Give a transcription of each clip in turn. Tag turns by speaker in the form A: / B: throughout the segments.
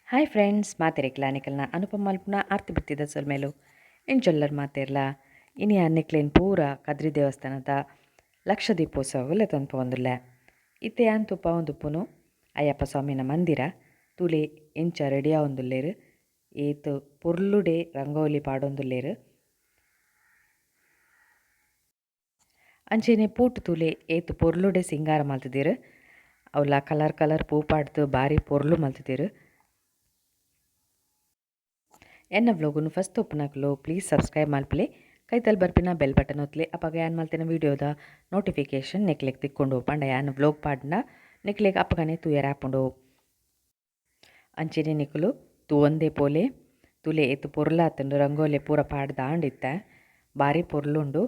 A: Hi friends, ಮಾತೆರೆಕ್ಲ ನಿಕಲ್ನ ಅನುಪಮ ಮಲ್ಪುನ ಆರ್ತಿ ಬಿತ್ತಿದ ಸೊಲ್ಮೇಲು ಎಂಚೊಲ್ಲರ್ ಮಾತೆರ್ಲ ಇನಿ ಅನ್ನಿಕ್ಲೇನ್ ಪೂರ ಕದ್ರಿ ದೇವಸ್ಥಾನದ ಲಕ್ಷದೀಪೋತ್ಸವ ತಂಪೊಂದುಲ್ಲೆ ಇತ್ತೆ ಯಾನ್ ತುಪ್ಪ ಒಂದುಪ್ಪುನು ಅಯ್ಯಪ್ಪ ಸ್ವಾಮಿನ ಮಂದಿರ ತುಲೆ ಎಂಚ ರೆಡಿ ಆವೊಂದುಲ್ಲೇರು ಏತು ಪೊರ್ಲುಡೆ ರಂಗೋಲಿ ಪಾಡೊಂದುಲ್ಲೇರು ಅಂಚೆನೆ ಪೂಟ್ ತುಲೆ ಏತು ಪೊರ್ಲುಡೆ ಸಿಂಗಾರ ಮಲ್ತದೆರು ಅವಲ ಕಲರ್ ಕಲರ್ ಪೂ ಪಾಡ್ದು ಬಾರಿ ಪೊರ್ಲು ಮಲ್ತದೆರು. ಎನ್ನ ವ್ಲೋಗುನು ಫಸ್ಟ್ ಒಪ್ಪುನಕ್ಲು ಪ್ಲೀಸ್ ಸಬ್ಸ್ಕ್ರೈಬ್ ಮಲ್ಪಲೆ ಕೈತಲ್ ಬರ್ಪಿನ ಬೆಲ್ ಬಟನ್ ಒತ್ತಲೆ ಅಪ್ಪಾಗ ಯಾನ್ ಮಲ್ತಿನ ವೀಡಿಯೋದ ನೋಟಿಫಿಕೇಷನ್ ನೆಕ್ಲೆಗ್ ತಿಕ್ಕೊಂಡು ಪಂಡ ಯಾನ್ ವ್ಲೋಗ್ ಪಾಡ್ನ ನೆಕ್ಲೆಗ್ ಅಪ್ಪಗನೆ ತೂಯರ ಹಾಪುಂಡು ಅಂಚೆನೆ ನಿಕುಲು ತೂ ಒಂದೇ ಪೋಲೆ ತುಲೆ ಎತ್ತು ಪೊರ್ಲಾತಂಡು ರಂಗೋಲೆ ಪೂರ ಪಾಡ್ದ ಆಂಡಿತ್ತ ಬಾರಿ ಪೊರ್ಲುಂಡು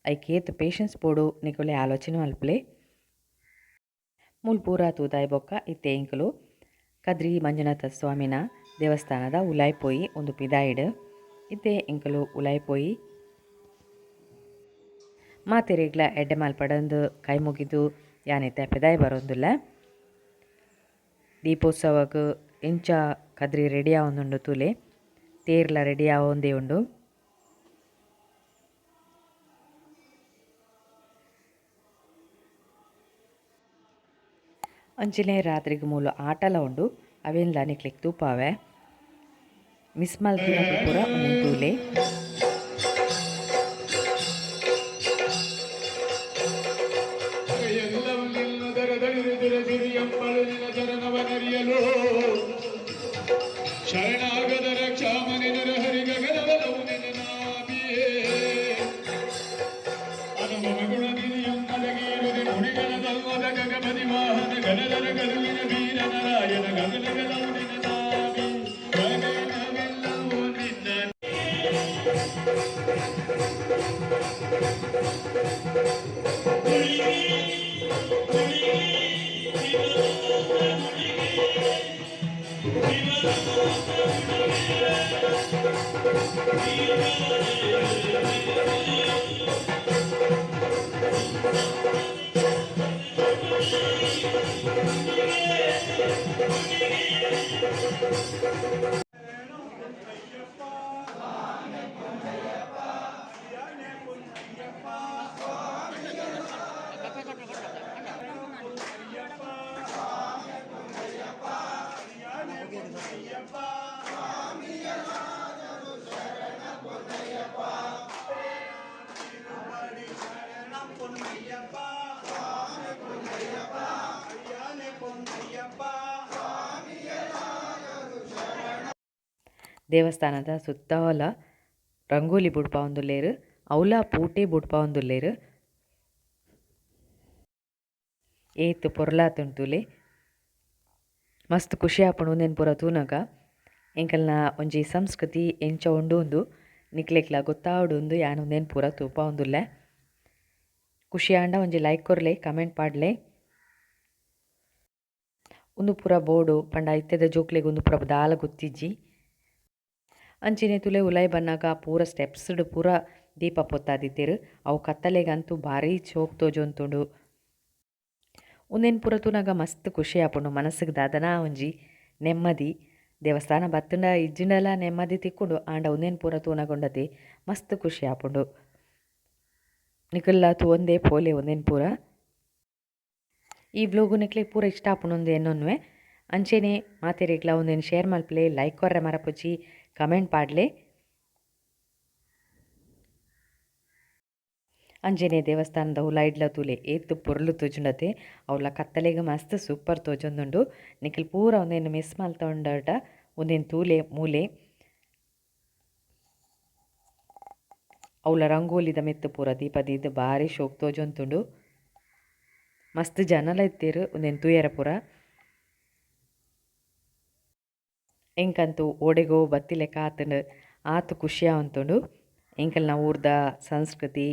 A: ಐಕೆ ಏತು ಪೇಷನ್ಸ್ ಪೋಡು ನಿಕುಲೆ ಆಲೋಚನೆ ಮಲ್ಪಲೆ ಮೂಲ್ ಪೂರ ತೂದಾಯ್ ಬೊಕ್ಕ ಇತ್ತೆ ಇಂಕುಲು ಕದ್ರಿ ಮಂಜುನಾಥ ಸ್ವಾಮಿನ ದೇವಸ್ಥಾನದ ಉಲಾಯ್ಪೋಯಿ ಒಂದು ಪಿದಾಯಿಡ್ ಇತ್ತೆ ಇಂಕಲು ಉಲಾಯ್ಪೋಯಿ ಮಾತೆರೆಗ್ಲ ಎಡ್ಡೆ ಮಾಲ್ಪಡಂದು ಕೈ ಮುಗಿದು ಯಾನೆತ್ತೆ ಪಿದಾಯಿ ಬರೋಂದುಲ್ಲ ದೀಪೋತ್ಸವಕ್ಕೆ ಎಂಚ ಕದ್ರಿ ರೆಡಿ ಆವೊಂದುಂಡು ತುಲೆ ತೇರ್ಲ ರೆಡಿ ಆವೊಂದೇ ಉಂಡು. ಅಂಚನೆ ರಾತ್ರಿಗೆ ಮೂಲು ಆಟಲ ಉಂಡು ಅವೆಲ್ಲ ನಿಕ್ಲಿಕ್ ತೂಪಾವೆ ಮಿಸ್ ಮಲ್ತಿನ ಪೂರ ಒಂದೊಂದು ತೂಲೆ
B: ಶರಣಾಗದ ರಕ್ಷಾಮನಿ ನರಹರಿ ಗಗನವಲವು ನೆನನಾಬಿಯೇ ಅನುಭವ ಗುಣಗಿರಿಯಂ ಮಲಗೀರುದಿ ಮುಡಿಗಣದಲ್ವದ ಗಗಪತಿ ವಾಹನ ಗಣದರ ಗರುವಿನ ವೀರ ನಾರಾಯಣ ಗಗನಗಲವು ನೆನನಾಬಿ ಗಗನವೆಲ್ಲವೂ ನಿನ್ನ
A: ದೇವಸ್ಥಾನದ ಸುತ್ತಲ ರಂಗೋಲಿ ಬುಡ್ಪ ಒಂದುಲ್ಲೇರು ಅವಲ ಪೂಟೆ ಬುಡ್ಪ ಒಂದುಲ್ಲೇರು ಏತು ಪೊರ್ಲಾತುಂಟುಲೆ ಮಸ್ತ್ ಖುಷಿ ಆಪುಂಡು ಒಂದೇನು ಪೂರ ತೂನಗ ಎಂಕಲ್ನ ಒಂಜಿ ಸಂಸ್ಕೃತಿ ಎಂಚ ಉಂಡು ನಿಕ್ಲೆಗ್ಲ ಗೊತ್ತಾವಡುಂದು ಯಾನ್ ಒಂದೇನು ಪೂರ ತೂಪ ಒಂದುಲ್ಲೆ ಖುಷಿ ಆಂಡ ಒಂಜಿ ಲೈಕ್ ಕೊರ್ಲೆ ಕಮೆಂಟ್ ಪಾಡ್ಲೆ ಒಂದು ಪೂರ ಬೋರ್ಡು ಪಂಡ ಇತ್ತೆದ ಜೋಕ್ಲೆಗ್ ಒಂದು ಪೂರ ದಾಲ ಗೊತ್ತಿಜ್ಜಿ ಅಂಚಿನೆ ತುಲೆ ಉಲಾಯ್ ಬನ್ನಾಗ ಪೂರ ಸ್ಟೆಪ್ಸ್ಡ್ ಪೂರ ದೀಪ ಪೊತ್ತಾದಿದ್ದೆರು ಅವು ಕತ್ತಲೆಗಂತೂ ಭಾರಿ ಚೋಕ್ ತೋಜೊಂತುಂಡು ಒಂದೇನು ಪೂರ ತೂನಾಗ ಮಸ್ತ್ ಖುಷಿ ಆಪುಂಡು ಮನಸ್ಸಿಗೆ ದಾದನ ಒಂಜಿ ನೆಮ್ಮದಿ ದೇವಸ್ಥಾನ ಬತ್ತುಂಡ ಇಜ್ಜಿಂಡಲ ನೆಮ್ಮದಿ ತಿಕ್ಕೊಂಡು ಆಂಡ ಒಂದೇನು ಪೂರ ತೂನಗೊಂಡತೆ ಮಸ್ತ್ ಖುಷಿ ಆಪುಂಡು ನಿಕಲ್ಲ ತೂ ಒಂದೇ ಪೋಲೆ ಒಂದೇನು ಪೂರ ಈ ವ್ಲೋಗು ನಿಕ್ಲೆ ಪೂರ ಇಷ್ಟ ಆಪುಂಡು ಏನೊನ್ವೆ ಅಂಚೆನೆ ಮಾತೆರೆಗ್ಲ ಒಂದೇನು ಶೇರ್ ಮಲ್ಪಲೆ ಲೈಕ್ ಕೊರ್ರೆ ಮರಪುಜಿ ಕಮೆಂಟ್ ಪಾಡ್ಲೆ ಅಂಜನೆ ದೇವಸ್ಥಾನದ ಉಲಾಯ್ಡ್ಲ ತೂಲೆ ಏತು ಪೊರ್ಲು ತೋಜುಂಡತೆ ಅವಳ ಕತ್ತಲೆಗೆ ಮಸ್ತ್ ಸೂಪರ್ ತೋಜೊಂದುಂಡು ನಿಖಿಲ್ ಪೂರ ಒಂದೇನು ಮಿಸ್ ಮಲ್ತೊಂಡ ಒಂದೇನು ತೂಲೆ ಮೂಲೆ ಅವಳ ರಂಗೋಲಿದ ಮೆತ್ತು ಪೂರ ದೀಪದಿದ್ದು ಭಾರಿ ಶೋಕ್ ತೋಜೊಂತುಂಡು ಮಸ್ತ್ ಜನಲ ಇತ್ತೇರು ಒಂದೇನು ತೂಯರ ಪೂರ ಎಂಕಂತೂ ಓಡೆಗೋ ಬತ್ತಿಲೆಕ್ಕ ಆತಂಡು ಆತು ಖುಷಿ ಆವಂತುಂಡು ಎಂಕಲ್ನ ಊರ್ದ ಸಂಸ್ಕೃತಿ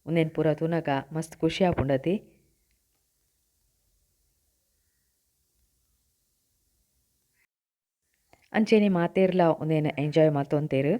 A: ಒಂದೇನು ಪೂರ ತೂನಗ ಮಸ್ತ್ ಖುಷಿ ಆಪುಂಡತಿ ಅಂಚೆನೆ ಮಾತೆರ್ಲ ಒಂದೇನು ಎಂಜಾಯ್ ಮಾತೊಂತೇರು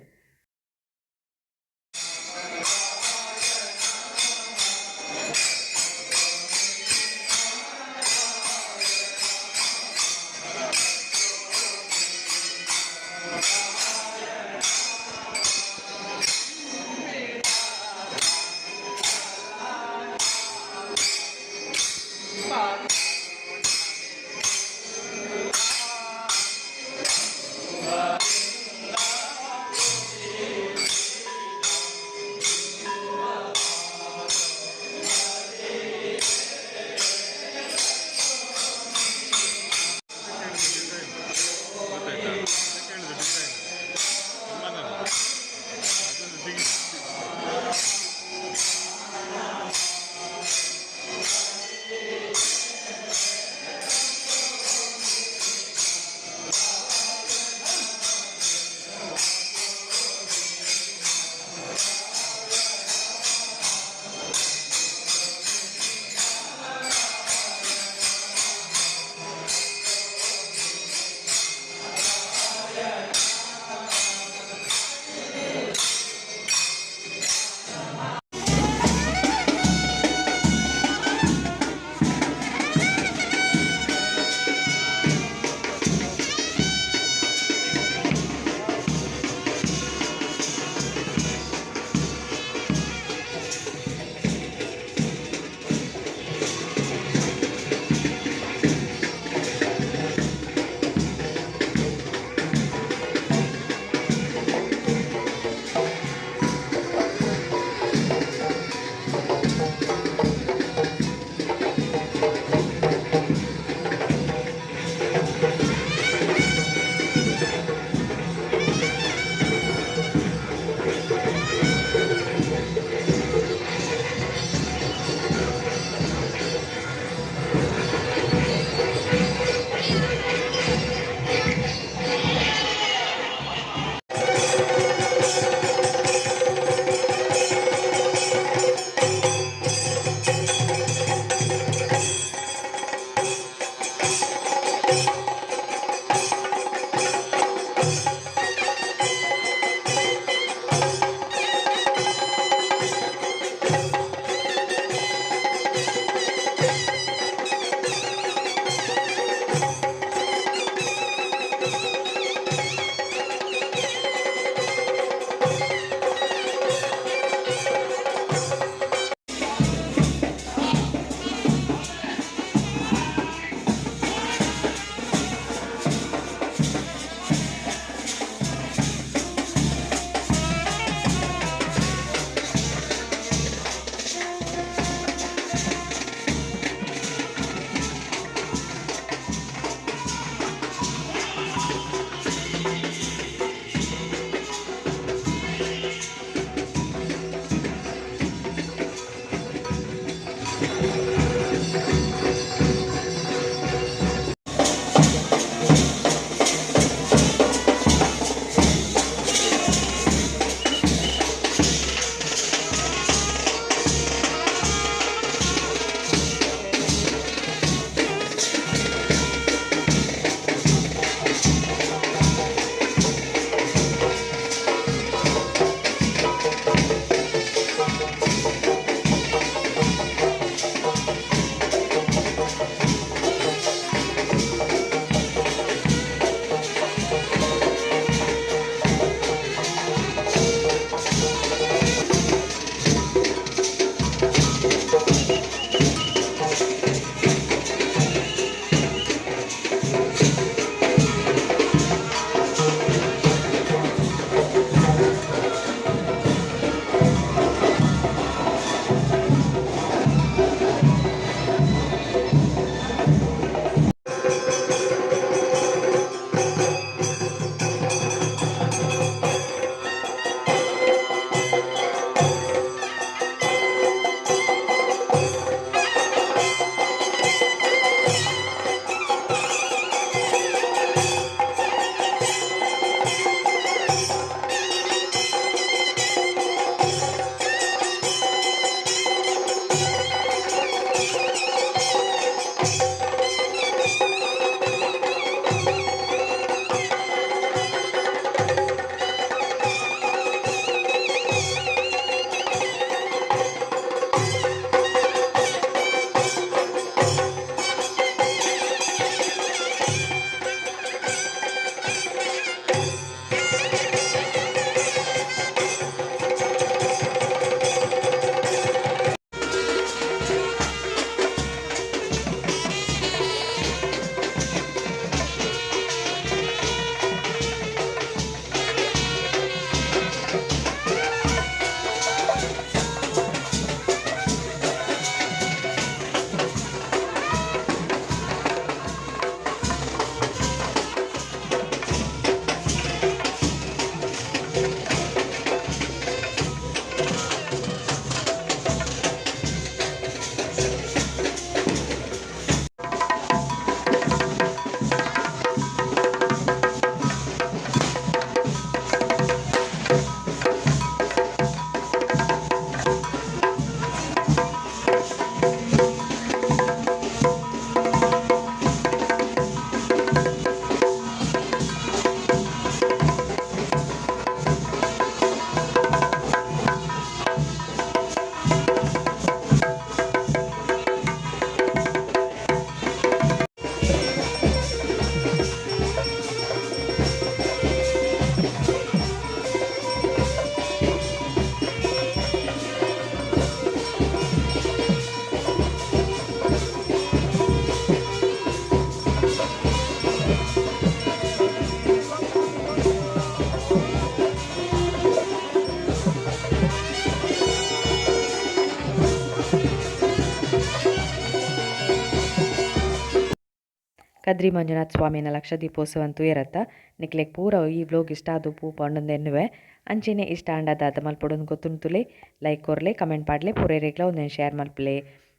A: ಕದ್ರಿ ಮಂಜುನಾಥ ಸ್ವಾಮಿನ ಲಕ್ಷದೀಪೋತ್ಸವ ಅಂತೂ ಇರತ್ತ. ನಿಕ್ಲೆಗ್ ಪೂರ ಈ ವ್ಲೋಗ್ ಇಷ್ಟ ಅದು ಪೂ ಪಂಡೊಂದೆನ್ನುವೆ ಅಂಚೆನೆ ಇಷ್ಟ ಅಂಡದಾದ ಮಲ್ಪೊಡೊಂದು ಗೊತ್ತುಂಟುಲೆ ಲೈಕ್ ಕೊರ್ಲೆ ಕಮೆಂಟ್ ಪಾಡ್ಲೆ ಪೂರೇರೆಗ್ಲ ಒಂದೊಂದು ಶೇರ್ ಮಲ್ಪಲೆ.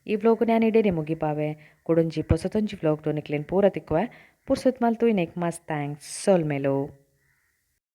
A: ಈ ವ್ಲೋಗ್ ನಾನು ಇಡೀನೆ ಮುಗಿಪಾವೆ ಕೊಡೊಂಜಿ ಪೊಸತೊಂಜಿ ವ್ಲೋಗ್ ನಿಕ್ಲೆನ್ ಪೂರ ತಿಕ್ಕುವೆ ಪುರ್ಸುತ್ ಮಲ್ತು ನೆಕ್ ಮಸ್ತ್ ಥ್ಯಾಂಕ್ಸ್ ಸೋಲ್ಮೆಲು.